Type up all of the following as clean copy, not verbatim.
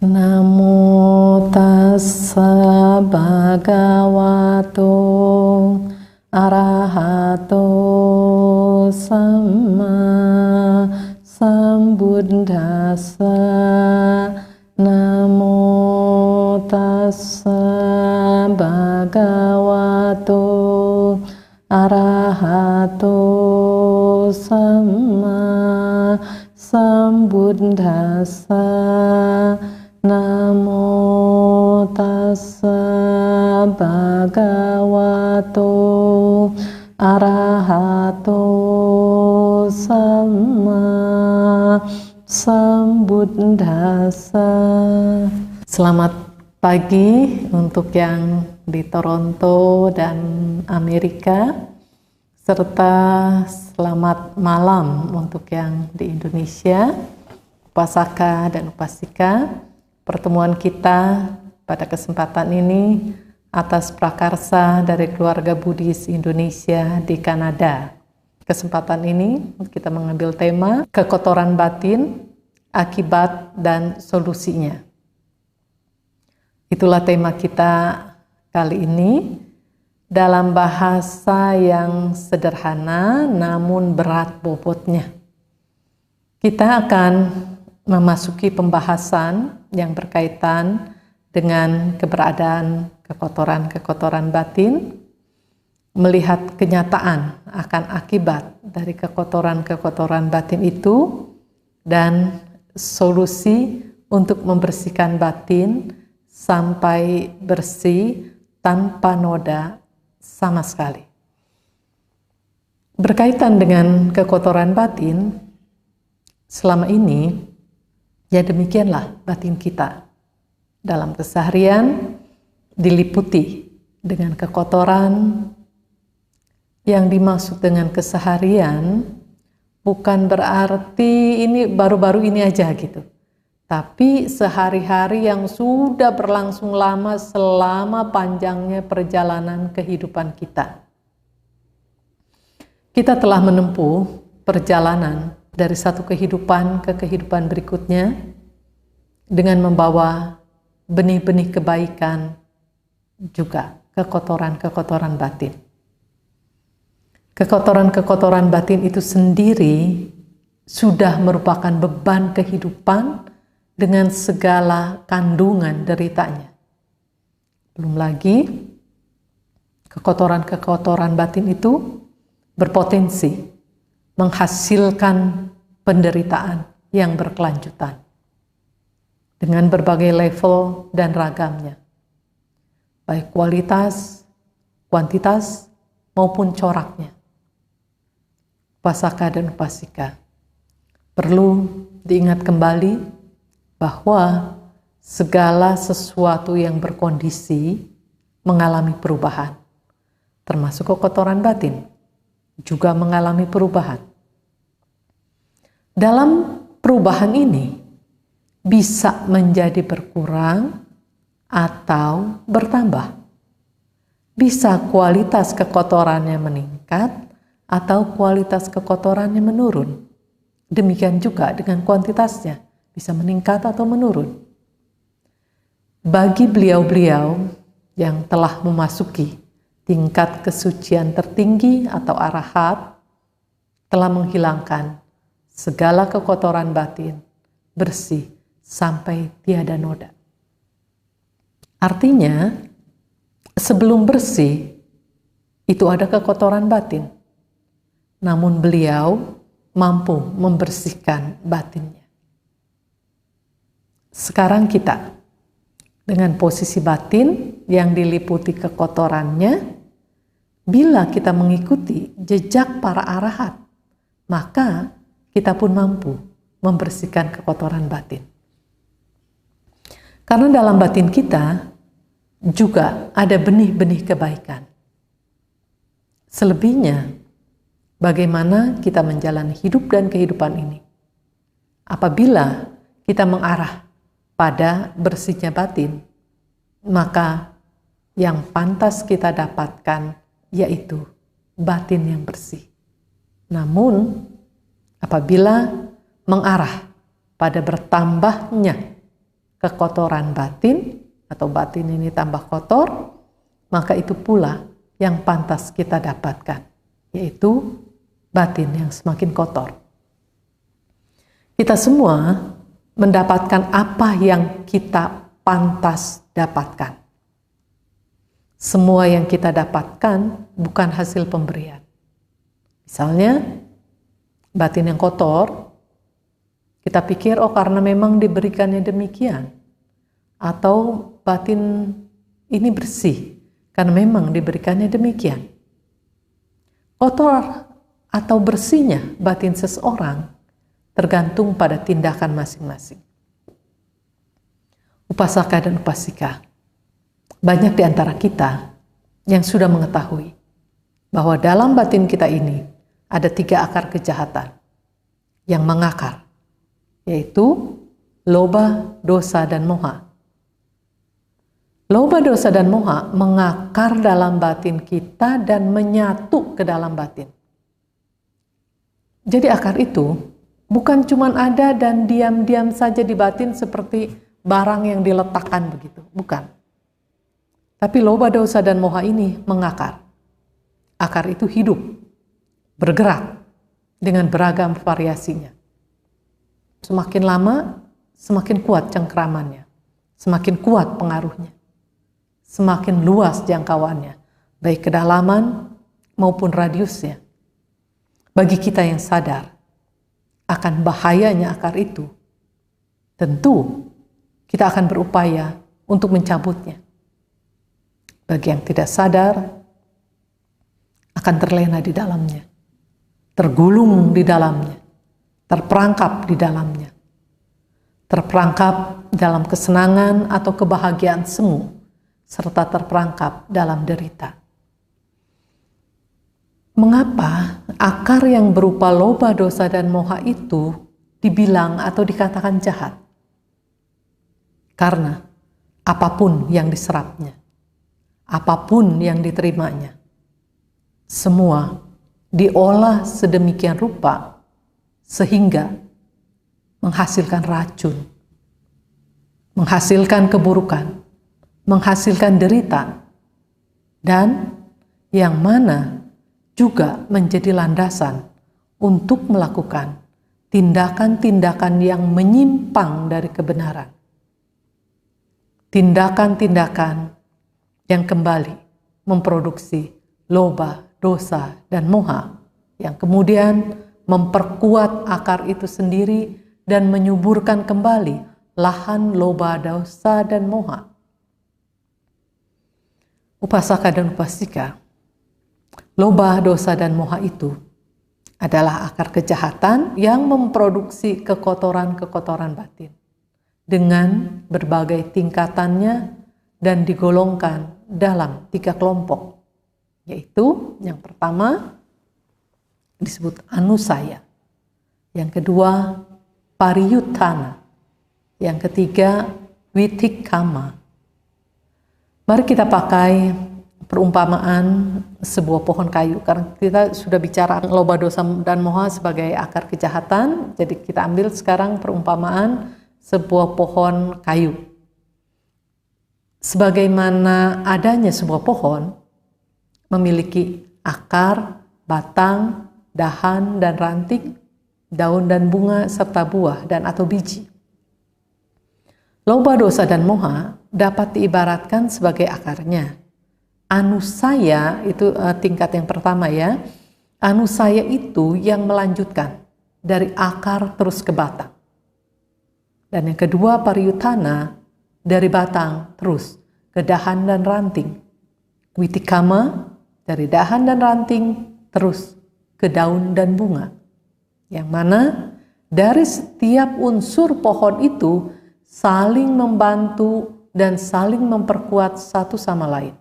Namo tassa bhagavato arahato samma sambuddhassa. Namo tassa bhagavato arahato samma sambuddhassa. Namo tassa bhagavato arahato samma sambuddhassa. Selamat pagi untuk yang di Toronto dan Amerika, serta selamat malam untuk yang di Indonesia. Upasaka dan upasika, pertemuan kita pada kesempatan ini atas prakarsa dari keluarga Buddhis Indonesia di Kanada. Kesempatan ini kita mengambil tema kekotoran batin, akibat dan solusinya. Itulah tema kita kali ini dalam bahasa yang sederhana namun berat bobotnya. Kita akan memasuki pembahasan yang berkaitan dengan keberadaan kekotoran-kekotoran batin, melihat kenyataan akan akibat dari kekotoran-kekotoran batin itu, dan solusi untuk membersihkan batin sampai bersih tanpa noda sama sekali. Berkaitan dengan kekotoran batin, selama ini ya demikianlah batin kita dalam keseharian diliputi dengan kekotoran. Yang dimaksud dengan keseharian bukan berarti ini baru-baru ini aja gitu, tapi sehari-hari yang sudah berlangsung lama selama panjangnya perjalanan kehidupan kita. Kita telah menempuh perjalanan dari satu kehidupan ke kehidupan berikutnya dengan membawa benih-benih kebaikan, juga kekotoran-kekotoran batin. Kekotoran-kekotoran batin itu sendiri sudah merupakan beban kehidupan dengan segala kandungan deritanya. Belum lagi kekotoran-kekotoran batin itu berpotensi menghasilkan penderitaan yang berkelanjutan dengan berbagai level dan ragamnya, baik kualitas, kuantitas, maupun coraknya. Upasaka dan upasika, perlu diingat kembali bahwa segala sesuatu yang berkondisi mengalami perubahan, termasuk kekotoran batin juga mengalami perubahan. Dalam perubahan ini bisa menjadi berkurang atau bertambah. Bisa kualitas kekotorannya meningkat atau kualitas kekotorannya menurun. Demikian juga dengan kuantitasnya, bisa meningkat atau menurun. Bagi beliau-beliau yang telah memasuki tingkat kesucian tertinggi atau arahat, telah menghilangkan segala kekotoran batin, bersih sampai tiada noda. Artinya, sebelum bersih, itu ada kekotoran batin. Namun beliau mampu membersihkan batinnya. Sekarang kita, dengan posisi batin yang diliputi kekotorannya, bila kita mengikuti jejak para arahat, maka kita pun mampu membersihkan kekotoran batin. Karena dalam batin kita juga ada benih-benih kebaikan. Selebihnya, bagaimana kita menjalani hidup dan kehidupan ini? Apabila kita mengarah pada bersihnya batin, maka yang pantas kita dapatkan yaitu batin yang bersih. Namun, apabila mengarah pada bertambahnya kekotoran batin, atau batin ini tambah kotor, maka itu pula yang pantas kita dapatkan, yaitu batin yang semakin kotor. Kita semua mendapatkan apa yang kita pantas dapatkan. Semua yang kita dapatkan bukan hasil pemberian. Misalnya, batin yang kotor, kita pikir, oh karena memang diberikannya demikian. Atau batin ini bersih, karena memang diberikannya demikian. Kotor atau bersihnya batin seseorang tergantung pada tindakan masing-masing. Upasaka dan upasika, banyak di antara kita yang sudah mengetahui bahwa dalam batin kita ini ada 3 akar kejahatan yang mengakar, yaitu loba, dosa, dan moha. Loba, dosa, dan moha mengakar dalam batin kita dan menyatu ke dalam batin. Jadi akar itu bukan cuma ada dan diam-diam saja di batin seperti barang yang diletakkan begitu, bukan. Tapi loba, dosa, dan moha ini mengakar. Akar itu hidup, bergerak dengan beragam variasinya. Semakin lama, semakin kuat cengkramannya, semakin kuat pengaruhnya, semakin luas jangkauannya, baik kedalaman maupun radiusnya. Bagi kita yang sadar akan bahayanya akar itu, tentu kita akan berupaya untuk mencabutnya. Bagi yang tidak sadar, akan terlena di dalamnya, tergulung di dalamnya, terperangkap di dalamnya, terperangkap dalam kesenangan atau kebahagiaan semu, serta terperangkap dalam derita. Mengapa akar yang berupa loba, dosa, dan moha itu dibilang atau dikatakan jahat? Karena apapun yang diserapnya, apapun yang diterimanya, semua diolah sedemikian rupa sehingga menghasilkan racun, menghasilkan keburukan, menghasilkan derita, dan yang mana juga menjadi landasan untuk melakukan tindakan-tindakan yang menyimpang dari kebenaran. Tindakan-tindakan yang kembali memproduksi loba, dosa, dan moha, yang kemudian memperkuat akar itu sendiri dan menyuburkan kembali lahan loba, dosa, dan moha. Upasaka dan upasika, loba, dosa, dan moha itu adalah akar kejahatan yang memproduksi kekotoran-kekotoran batin dengan berbagai tingkatannya dan digolongkan dalam 3 kelompok, yaitu yang pertama disebut anusaya, yang kedua pariyuttana, yang ketiga witikkama. Mari kita pakai perumpamaan sebuah pohon kayu, karena kita sudah bicara loba, dosa, dan moha sebagai akar kejahatan. Jadi kita ambil sekarang perumpamaan sebuah pohon kayu. Sebagaimana adanya sebuah pohon memiliki akar, batang, dahan, dan ranting, daun dan bunga, serta buah dan atau biji. Loba, dosa, dan moha dapat diibaratkan sebagai akarnya. Anusaya itu tingkat yang pertama ya. Anusaya itu yang melanjutkan dari akar terus ke batang. Dan yang kedua pariyuttana, dari batang terus ke dahan dan ranting. Witikkama, dari dahan dan ranting terus ke daun dan bunga. Yang mana dari setiap unsur pohon itu saling membantu dan saling memperkuat satu sama lain.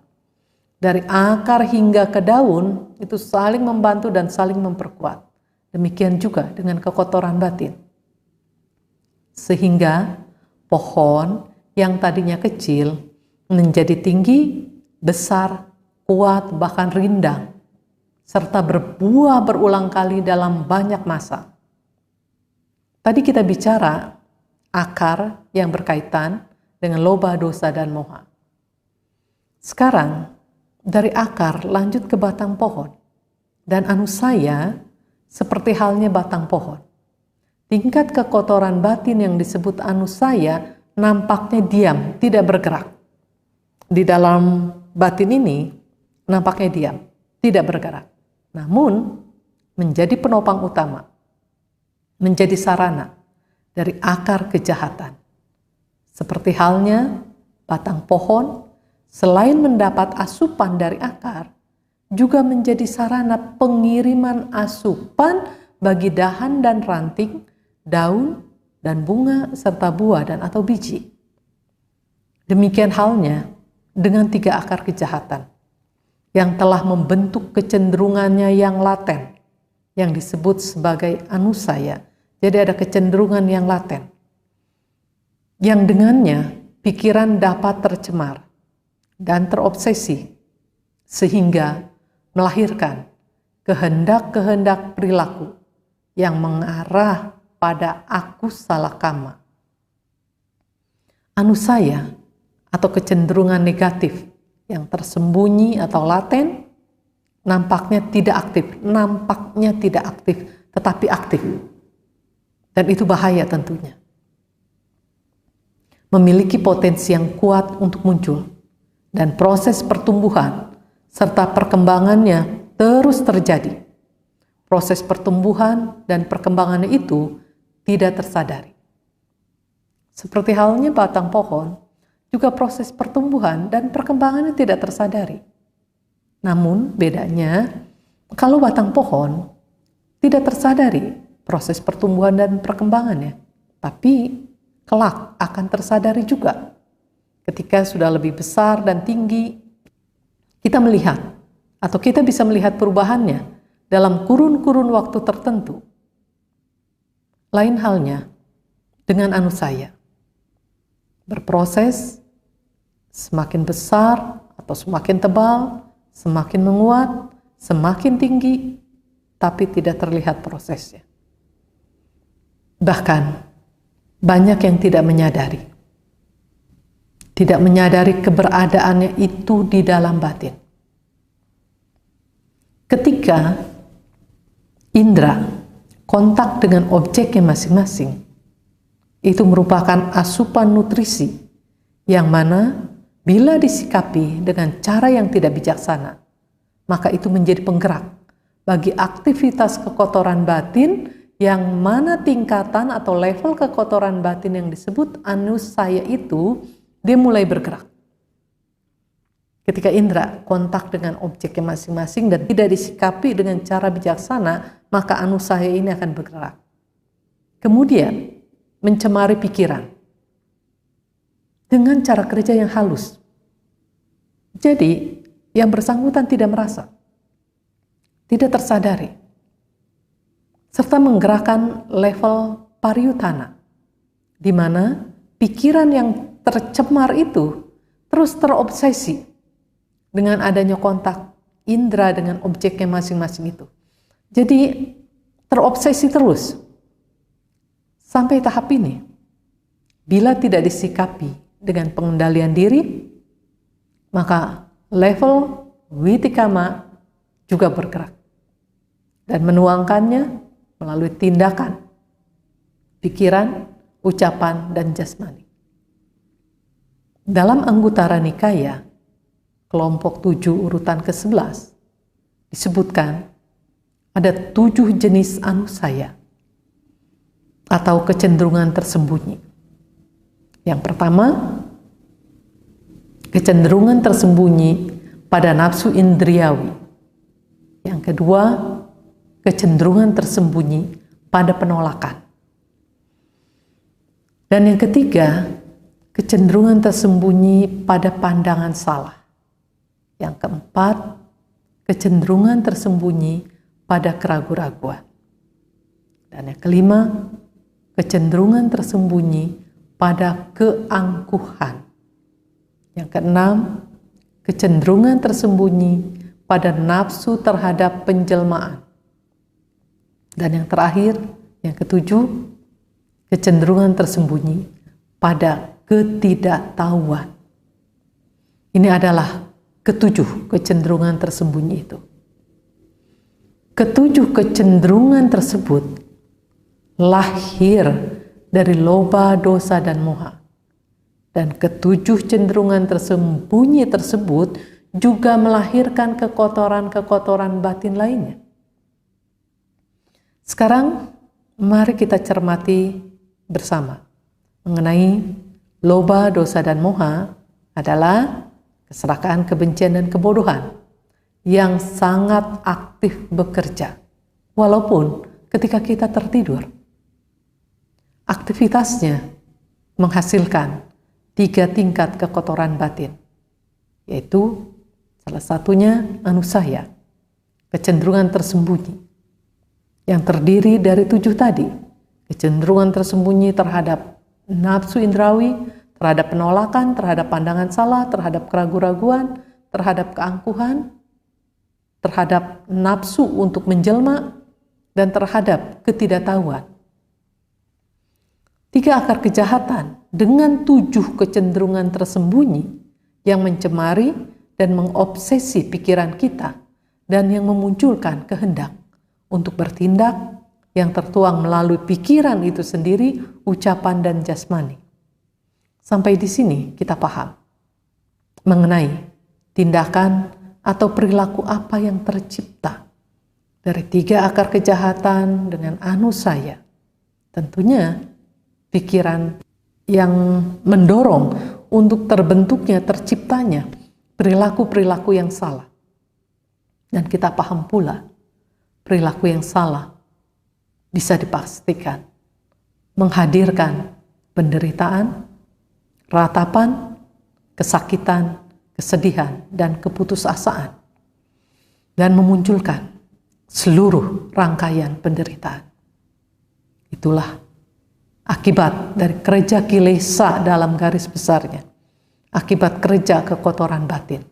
Dari akar hingga ke daun itu saling membantu dan saling memperkuat. Demikian juga dengan kekotoran batin. Sehingga pohon yang tadinya kecil menjadi tinggi, besar, kuat, bahkan rindang, serta berbuah berulang kali dalam banyak masa. Tadi kita bicara akar yang berkaitan dengan loba, dosa, dan moha. Sekarang, dari akar lanjut ke batang pohon. Dan anusaya seperti halnya batang pohon. Tingkat kekotoran batin yang disebut anusaya nampaknya diam, tidak bergerak. Di dalam batin ini nampaknya diam, tidak bergerak. Namun menjadi penopang utama, menjadi sarana dari akar kejahatan. Seperti halnya batang pohon, selain mendapat asupan dari akar, juga menjadi sarana pengiriman asupan bagi dahan dan ranting, daun dan bunga, serta buah dan atau biji. Demikian halnya dengan 3 akar kejahatan yang telah membentuk kecenderungannya yang laten, yang disebut sebagai anusaya. Jadi ada kecenderungan yang laten, yang dengannya pikiran dapat tercemar dan terobsesi, sehingga melahirkan kehendak-kehendak perilaku yang mengarah pada aku salakama. Anusaya atau kecenderungan negatif yang tersembunyi atau laten nampaknya tidak aktif, tetapi aktif. Dan itu bahaya tentunya. Memiliki potensi yang kuat untuk muncul, dan proses pertumbuhan serta perkembangannya terus terjadi. Proses pertumbuhan dan perkembangannya itu tidak tersadari. Seperti halnya batang pohon, juga proses pertumbuhan dan perkembangannya tidak tersadari. Namun bedanya, kalau batang pohon tidak tersadari proses pertumbuhan dan perkembangannya, tapi kelak akan tersadari juga. Ketika sudah lebih besar dan tinggi, kita melihat atau kita bisa melihat perubahannya dalam kurun-kurun waktu tertentu. Lain halnya dengan anusaya. Berproses semakin besar atau semakin tebal, semakin menguat, semakin tinggi, tapi tidak terlihat prosesnya. Bahkan banyak yang tidak menyadari keberadaannya itu di dalam batin. Ketika indera kontak dengan objeknya masing-masing, itu merupakan asupan nutrisi yang mana bila disikapi dengan cara yang tidak bijaksana, maka itu menjadi penggerak bagi aktivitas kekotoran batin, yang mana tingkatan atau level kekotoran batin yang disebut anusaya itu dia mulai bergerak. Ketika indera kontak dengan objeknya masing-masing dan tidak disikapi dengan cara bijaksana, maka anusaya ini akan bergerak. Kemudian mencemari pikiran dengan cara kerja yang halus. Jadi yang bersangkutan tidak merasa, tidak tersadari, serta menggerakkan level pariutana, di mana pikiran yang tercemar itu terus terobsesi dengan adanya kontak indera dengan objeknya masing-masing itu. Jadi terobsesi terus sampai tahap ini. Bila tidak disikapi dengan pengendalian diri, maka level witikama juga bergerak dan menuangkannya melalui tindakan, pikiran, ucapan, dan jasmani. Dalam Anguttara Nikaya, kelompok 7 urutan ke-11, disebutkan ada 7 jenis anusaya atau kecenderungan tersembunyi. Yang pertama, kecenderungan tersembunyi pada nafsu indriawi. Yang kedua, kecenderungan tersembunyi pada penolakan. Dan yang ketiga, kecenderungan tersembunyi pada pandangan salah. Yang keempat, kecenderungan tersembunyi pada keraguan-raguan. Dan yang kelima, kecenderungan tersembunyi pada keangkuhan. Yang keenam, kecenderungan tersembunyi pada nafsu terhadap penjelmaan. Dan yang terakhir, yang ketujuh, kecenderungan tersembunyi pada ketidaktahuan. Ini adalah ketujuh kecenderungan tersembunyi itu. Ketujuh kecenderungan tersebut lahir dari loba, dosa, dan moha. Dan ketujuh cenderungan tersembunyi tersebut juga melahirkan kekotoran-kekotoran batin lainnya. Sekarang mari kita cermati bersama mengenai loba, dosa, dan moha adalah keserakahan, kebencian, dan kebodohan yang sangat aktif bekerja walaupun ketika kita tertidur. Aktivitasnya menghasilkan 3 tingkat kekotoran batin, yaitu salah satunya anusaya, kecenderungan tersembunyi, yang terdiri dari 7 tadi. Kecenderungan tersembunyi terhadap nafsu indrawi, terhadap penolakan, terhadap pandangan salah, terhadap keraguan-raguan, terhadap keangkuhan, terhadap nafsu untuk menjelma, dan terhadap ketidaktahuan. 3 akar kejahatan dengan 7 kecenderungan tersembunyi yang mencemari dan mengobsesi pikiran kita dan yang memunculkan kehendak untuk bertindak yang tertuang melalui pikiran itu sendiri, ucapan, dan jasmani. Sampai di sini kita paham mengenai tindakan atau perilaku apa yang tercipta dari 3 akar kejahatan dengan anusaya. Tentunya pikiran yang mendorong untuk terbentuknya, terciptanya perilaku-perilaku yang salah. Dan kita paham pula perilaku yang salah bisa dipastikan menghadirkan penderitaan, ratapan, kesakitan, kesedihan, dan keputusasaan, dan memunculkan seluruh rangkaian penderitaan. Itulah akibat dari kerja kilesa dalam garis besarnya, akibat kerja kekotoran batin.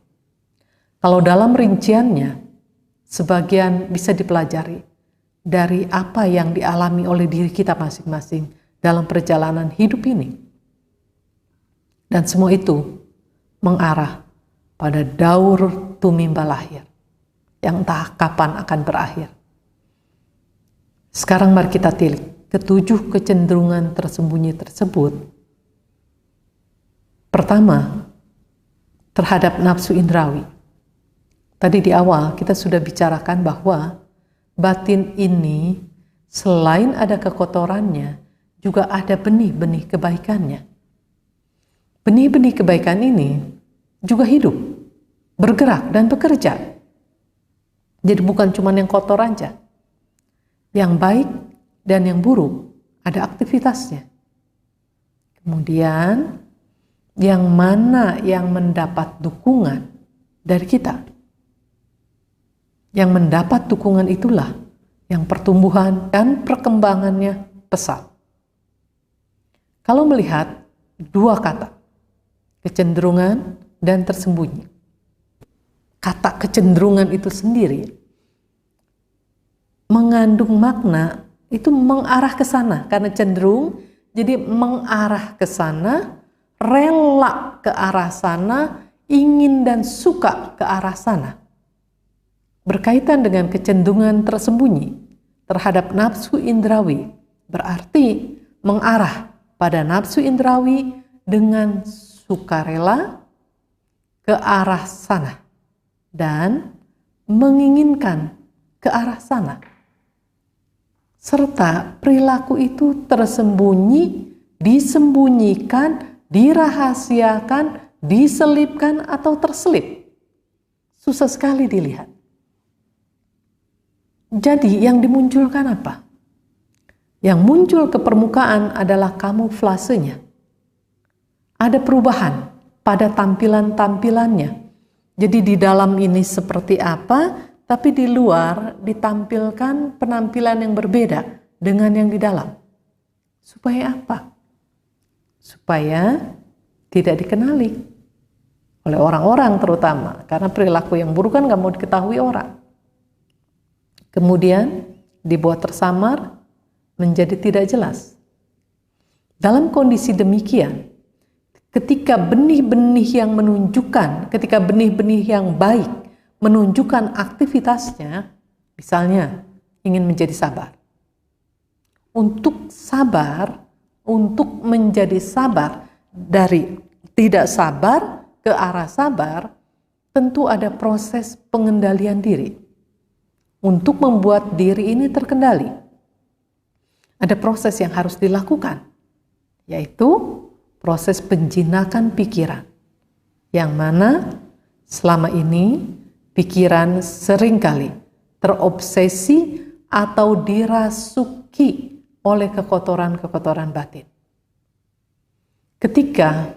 Kalau dalam rinciannya, sebagian bisa dipelajari dari apa yang dialami oleh diri kita masing-masing dalam perjalanan hidup ini. Dan semua itu mengarah pada daur tumimba lahir yang entah kapan akan berakhir. Sekarang mari kita tilik ketujuh kecenderungan tersembunyi tersebut. Pertama, terhadap nafsu indrawi. Tadi di awal kita sudah bicarakan bahwa batin ini selain ada kekotorannya, juga ada benih-benih kebaikannya. Benih-benih kebaikan ini juga hidup, bergerak, dan bekerja. Jadi bukan cuma yang kotor aja. Yang baik dan yang buruk ada aktivitasnya. Kemudian yang mana yang mendapat dukungan dari kita. Yang mendapat dukungan itulah yang pertumbuhan dan perkembangannya pesat. Kalau melihat 2 kata, kecenderungan dan tersembunyi. Kata kecenderungan itu sendiri mengandung makna itu mengarah ke sana, karena cenderung jadi mengarah ke sana, rela ke arah sana, ingin dan suka ke arah sana. Berkaitan dengan kecenderungan tersembunyi terhadap nafsu indrawi, berarti mengarah pada nafsu indrawi dengan sukarela ke arah sana dan menginginkan ke arah sana. Serta perilaku itu tersembunyi, disembunyikan, dirahasiakan, diselipkan, atau terselip. Susah sekali dilihat. Jadi yang dimunculkan apa? Yang muncul ke permukaan adalah kamuflasenya. Ada perubahan pada tampilan-tampilannya. Jadi di dalam ini seperti apa, tapi di luar ditampilkan penampilan yang berbeda dengan yang di dalam. Supaya apa? Supaya tidak dikenali oleh orang-orang terutama. Karena perilaku yang buruk kan gak mau diketahui orang. Kemudian dibuat tersamar menjadi tidak jelas. Dalam kondisi demikian, ketika benih-benih yang baik menunjukkan aktivitasnya, misalnya ingin menjadi sabar. Untuk menjadi sabar, dari tidak sabar ke arah sabar, tentu ada proses pengendalian diri. Untuk membuat diri ini terkendali, ada proses yang harus dilakukan, yaitu proses penjinakan pikiran, yang mana selama ini pikiran seringkali terobsesi atau dirasuki oleh kekotoran-kekotoran batin. Ketika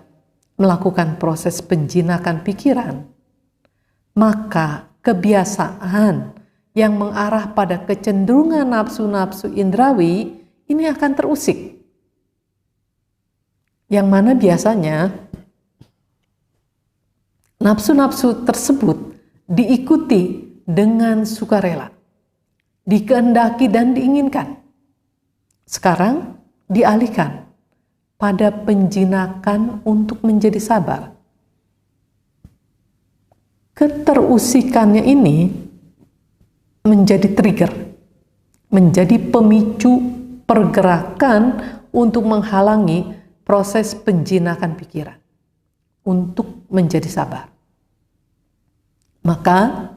melakukan proses penjinakan pikiran, maka kebiasaan yang mengarah pada kecenderungan nafsu-nafsu indrawi ini akan terusik. Yang mana biasanya nafsu-nafsu tersebut diikuti dengan sukarela, dikehendaki dan diinginkan. Sekarang dialihkan pada penjinakan untuk menjadi sabar. Keterusikannya ini menjadi trigger, menjadi pemicu pergerakan untuk menghalangi proses penjinakan pikiran untuk menjadi sabar. Maka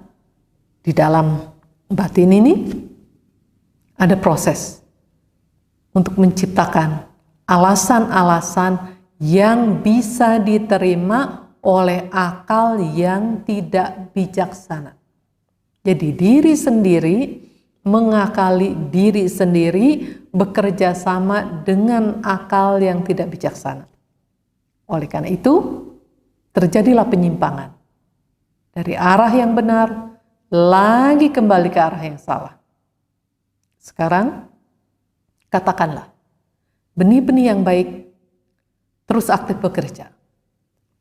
di dalam batin ini ada proses untuk menciptakan alasan-alasan yang bisa diterima oleh akal yang tidak bijaksana. Jadi diri sendiri mengakali diri sendiri bekerja sama dengan akal yang tidak bijaksana. Oleh karena itu, terjadilah penyimpangan. Dari arah yang benar, lagi kembali ke arah yang salah. Sekarang, katakanlah, benih-benih yang baik terus aktif bekerja,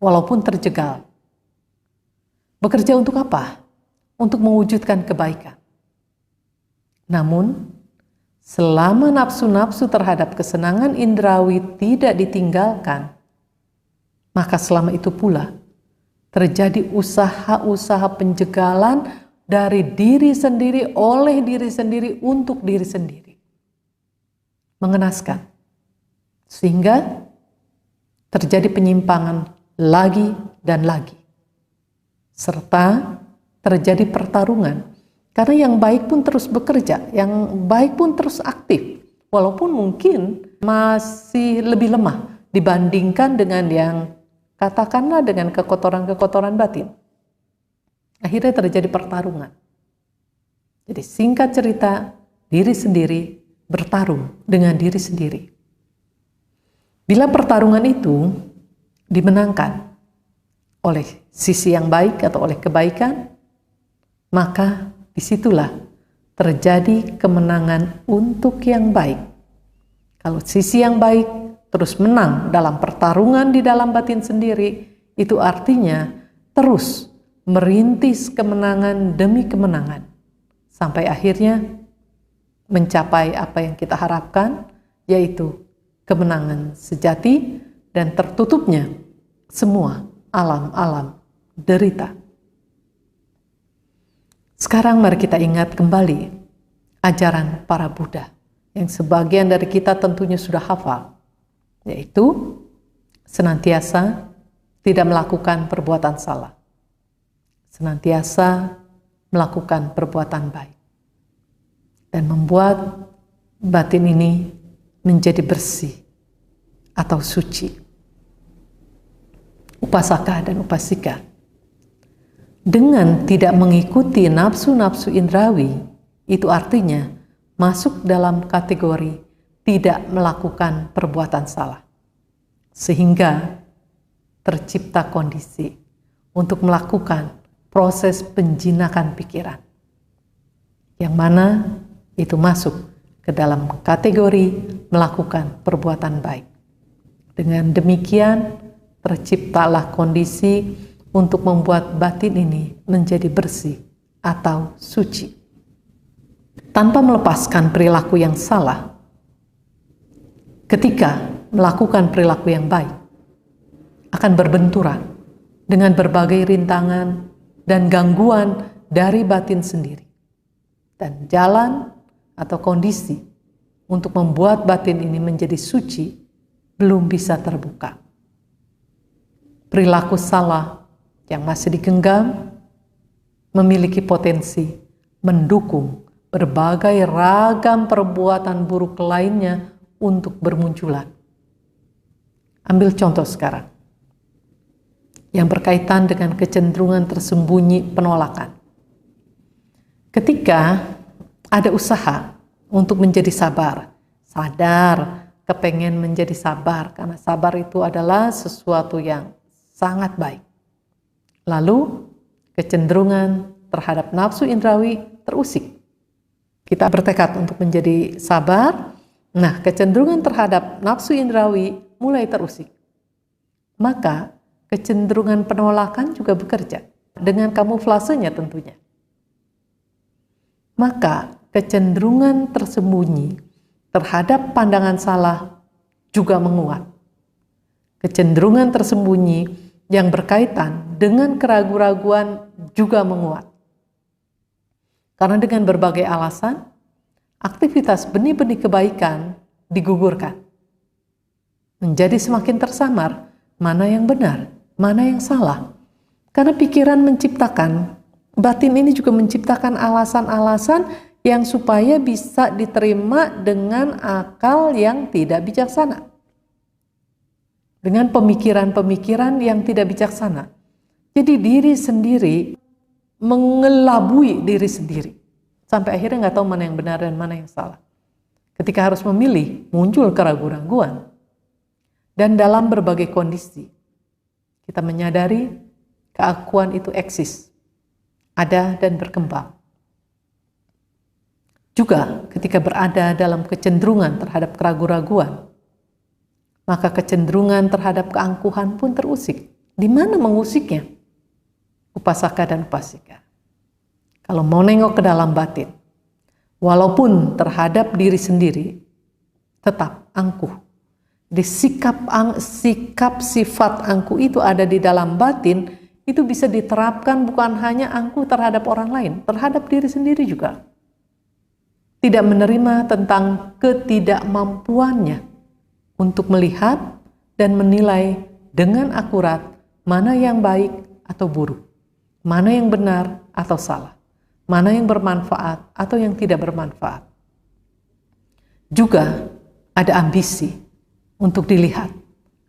walaupun terjegal. Bekerja untuk apa? Untuk mewujudkan kebaikan. Namun, selama nafsu-nafsu terhadap kesenangan indrawi tidak ditinggalkan, maka selama itu pula terjadi usaha-usaha penjegalan dari diri sendiri, oleh diri sendiri, untuk diri sendiri. Mengenaskan. Sehingga terjadi penyimpangan lagi dan lagi. Serta terjadi pertarungan. Karena yang baik pun terus bekerja, yang baik pun terus aktif, walaupun mungkin masih lebih lemah dibandingkan dengan yang katakanlah dengan kekotoran-kekotoran batin. Akhirnya terjadi pertarungan. Jadi singkat cerita, diri sendiri bertarung dengan diri sendiri. Bila pertarungan itu dimenangkan oleh sisi yang baik atau oleh kebaikan, maka disitulah terjadi kemenangan untuk yang baik. Kalau sisi yang baik terus menang dalam pertarungan di dalam batin sendiri, itu artinya terus merintis kemenangan demi kemenangan, sampai akhirnya mencapai apa yang kita harapkan, yaitu kemenangan sejati dan tertutupnya semua alam-alam derita. Sekarang mari kita ingat kembali ajaran para Buddha yang sebagian dari kita tentunya sudah hafal, yaitu senantiasa tidak melakukan perbuatan salah, senantiasa melakukan perbuatan baik, dan membuat batin ini menjadi bersih atau suci. Upasaka dan upasika dengan tidak mengikuti nafsu-nafsu indrawi, itu artinya masuk dalam kategori tidak melakukan perbuatan salah. Sehingga tercipta kondisi untuk melakukan proses penjinakan pikiran. Yang mana itu masuk ke dalam kategori melakukan perbuatan baik. Dengan demikian terciptalah kondisi untuk membuat batin ini menjadi bersih atau suci. Tanpa melepaskan perilaku yang salah, ketika melakukan perilaku yang baik akan berbenturan dengan berbagai rintangan dan gangguan dari batin sendiri. Dan jalan atau kondisi untuk membuat batin ini menjadi suci belum bisa terbuka. Perilaku salah yang masih digenggam memiliki potensi mendukung berbagai ragam perbuatan buruk lainnya untuk bermunculan. Ambil contoh sekarang yang berkaitan dengan kecenderungan tersembunyi penolakan. Ketika ada usaha untuk menjadi sabar, sadar, kepengen menjadi sabar, karena sabar itu adalah sesuatu yang sangat baik. Lalu kecenderungan terhadap nafsu indrawi terusik. Kita bertekad untuk menjadi sabar, nah kecenderungan terhadap nafsu indrawi mulai terusik. Maka kecenderungan penolakan juga bekerja dengan kamuflasenya tentunya. Maka kecenderungan tersembunyi terhadap pandangan salah juga menguat. Kecenderungan tersembunyi yang berkaitan dengan keraguan-raguan juga menguat. Karena dengan berbagai alasan, aktivitas benih-benih kebaikan digugurkan. Menjadi semakin tersamar mana yang benar, mana yang salah. Karena pikiran menciptakan, batin ini juga menciptakan alasan-alasan yang supaya bisa diterima dengan akal yang tidak bijaksana. Dengan pemikiran-pemikiran yang tidak bijaksana. Jadi diri sendiri mengelabui diri sendiri. Sampai akhirnya nggak tahu mana yang benar dan mana yang salah. Ketika harus memilih, muncul keraguan-raguan. Dan dalam berbagai kondisi, kita menyadari keakuan itu eksis, ada dan berkembang. Juga ketika berada dalam kecenderungan terhadap keraguan-raguan, maka kecenderungan terhadap keangkuhan pun terusik. Di mana mengusiknya? Upasaka dan upasika. Kalau mau nengok ke dalam batin, walaupun terhadap diri sendiri, tetap angkuh. Di sikap sifat angkuh itu ada di dalam batin, itu bisa diterapkan bukan hanya angkuh terhadap orang lain, terhadap diri sendiri juga. Tidak menerima tentang ketidakmampuannya untuk melihat dan menilai dengan akurat mana yang baik atau buruk, mana yang benar atau salah, mana yang bermanfaat atau yang tidak bermanfaat. Juga ada ambisi untuk dilihat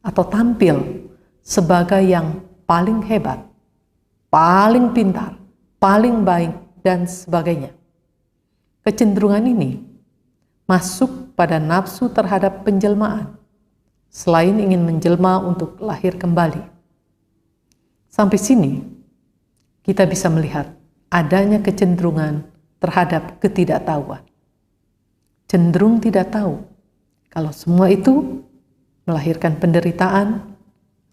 atau tampil sebagai yang paling hebat, paling pintar, paling baik, dan sebagainya. Kecenderungan ini masuk pada nafsu terhadap penjelmaan, selain ingin menjelma untuk lahir kembali. Sampai sini, kita bisa melihat adanya kecenderungan terhadap ketidaktahuan. Cenderung tidak tahu kalau semua itu melahirkan penderitaan,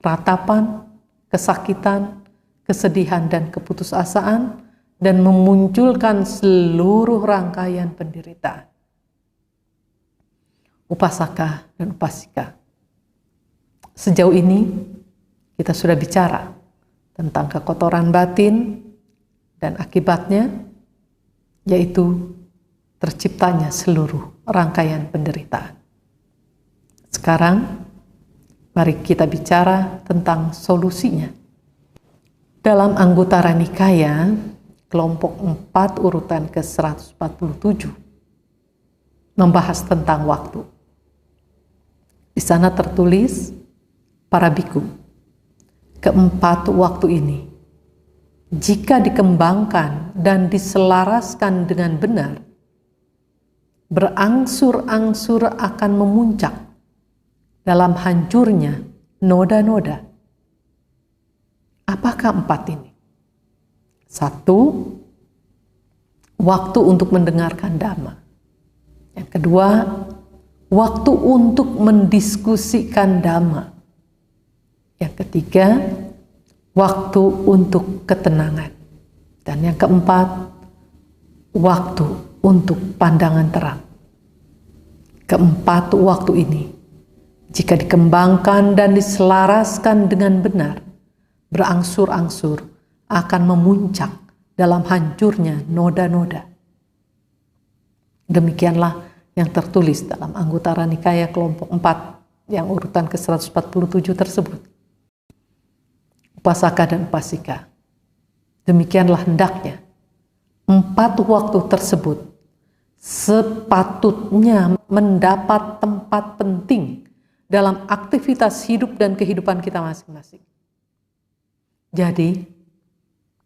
ratapan, kesakitan, kesedihan, dan keputusasaan, dan memunculkan seluruh rangkaian penderitaan. Upasaka dan upasika. Sejauh ini kita sudah bicara tentang kekotoran batin dan akibatnya, yaitu terciptanya seluruh rangkaian penderitaan. Sekarang mari kita bicara tentang solusinya. Dalam Anguttara Nikaya kelompok 4 urutan ke-147 membahas tentang waktu. Di sana tertulis, para biku, keempat waktu ini, jika dikembangkan dan diselaraskan dengan benar, berangsur-angsur akan memuncak dalam hancurnya noda-noda. Apakah 4 ini? 1, waktu untuk mendengarkan dhamma. Yang kedua, waktu untuk mendiskusikan dhamma. Yang ketiga, waktu untuk ketenangan. Dan yang keempat, waktu untuk pandangan terang. Keempat waktu ini, jika dikembangkan dan diselaraskan dengan benar, berangsur-angsur akan memuncak dalam hancurnya noda-noda. Demikianlah yang tertulis dalam Anggutara Nikaya kelompok 4 yang urutan ke-147 tersebut. Upasaka dan upasika, demikianlah hendaknya 4 waktu tersebut sepatutnya mendapat tempat penting dalam aktivitas hidup dan kehidupan kita masing-masing. Jadi,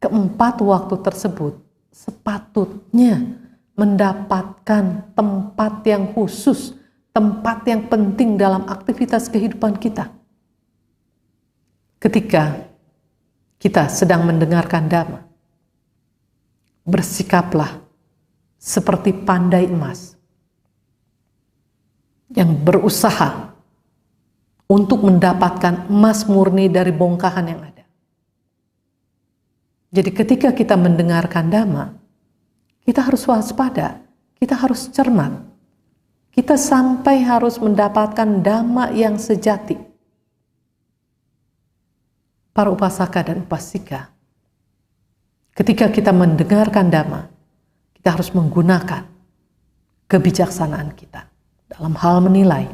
keempat waktu tersebut sepatutnya mendapatkan tempat yang khusus, tempat yang penting dalam aktivitas kehidupan kita. Ketika kita sedang mendengarkan Dhamma, bersikaplah seperti pandai emas yang berusaha untuk mendapatkan emas murni dari bongkahan yang ada. Jadi ketika kita mendengarkan Dhamma, kita harus waspada, kita harus cermat. Kita sampai harus mendapatkan Dhamma yang sejati. Para upasaka dan upasika, ketika kita mendengarkan Dhamma, kita harus menggunakan kebijaksanaan kita dalam hal menilai.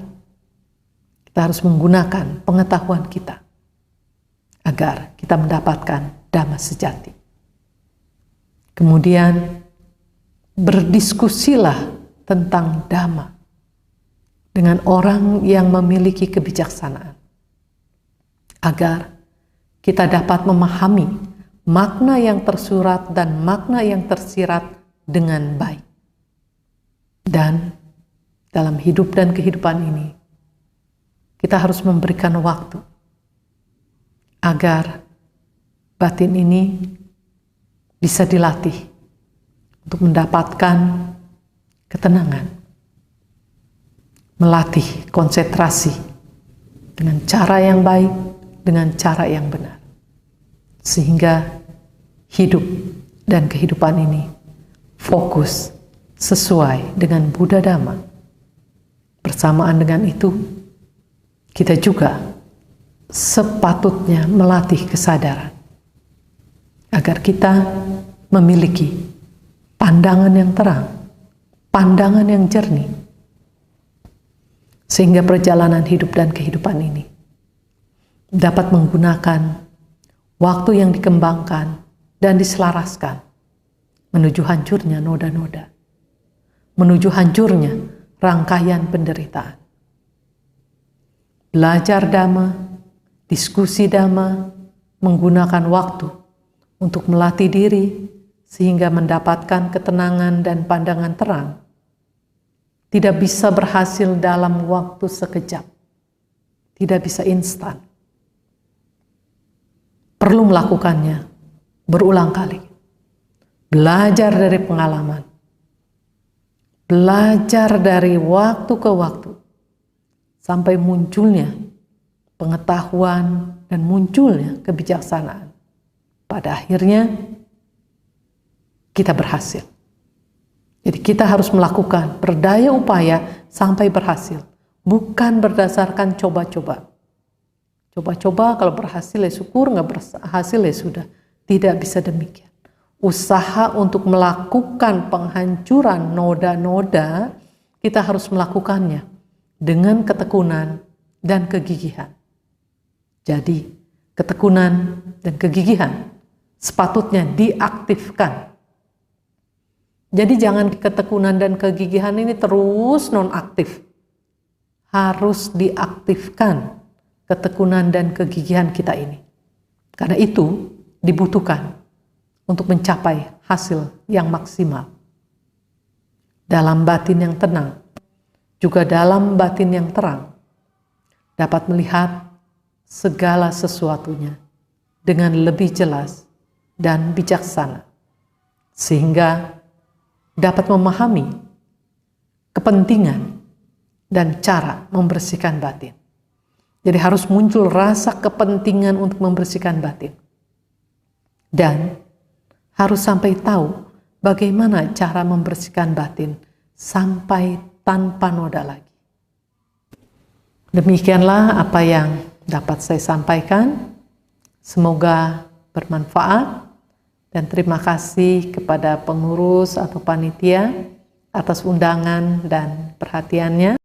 Kita harus menggunakan pengetahuan kita agar kita mendapatkan Dhamma sejati. Kemudian berdiskusilah tentang Dhamma dengan orang yang memiliki kebijaksanaan agar kita dapat memahami makna yang tersurat dan makna yang tersirat dengan baik. Dan dalam hidup dan kehidupan ini, kita harus memberikan waktu agar batin ini bisa dilatih untuk mendapatkan ketenangan, melatih konsentrasi dengan cara yang baik, dengan cara yang benar, sehingga hidup dan kehidupan ini fokus sesuai dengan Buddha Dhamma. Bersamaan dengan itu, kita juga sepatutnya melatih kesadaran agar kita memiliki pandangan yang terang, pandangan yang jernih, sehingga perjalanan hidup dan kehidupan ini dapat menggunakan waktu yang dikembangkan dan diselaraskan menuju hancurnya noda-noda, menuju hancurnya rangkaian penderitaan. Belajar Dhamma, diskusi Dhamma, menggunakan waktu untuk melatih diri sehingga mendapatkan ketenangan dan pandangan terang, tidak bisa berhasil dalam waktu sekejap, tidak bisa instan. Perlu melakukannya berulang kali. Belajar dari pengalaman, belajar dari waktu ke waktu, sampai munculnya pengetahuan dan munculnya kebijaksanaan. Pada akhirnya kita berhasil. Jadi kita harus melakukan berdaya upaya sampai berhasil, bukan berdasarkan coba-coba. Coba-coba, kalau berhasil ya syukur, nggak berhasil ya sudah. Tidak bisa demikian. Usaha untuk melakukan penghancuran noda-noda, kita harus melakukannya dengan ketekunan dan kegigihan. Jadi ketekunan dan kegigihan sepatutnya diaktifkan. Jadi jangan ketekunan dan kegigihan ini terus nonaktif. Harus diaktifkan ketekunan dan kegigihan kita ini. Karena itu dibutuhkan untuk mencapai hasil yang maksimal. Dalam batin yang tenang, juga dalam batin yang terang, dapat melihat segala sesuatunya dengan lebih jelas dan bijaksana, sehingga dapat memahami kepentingan dan cara membersihkan batin. Jadi harus muncul rasa kepentingan untuk membersihkan batin. Dan harus sampai tahu bagaimana cara membersihkan batin sampai tanpa noda lagi. Demikianlah apa yang dapat saya sampaikan. Semoga bermanfaat, dan terima kasih kepada pengurus atau panitia atas undangan dan perhatiannya.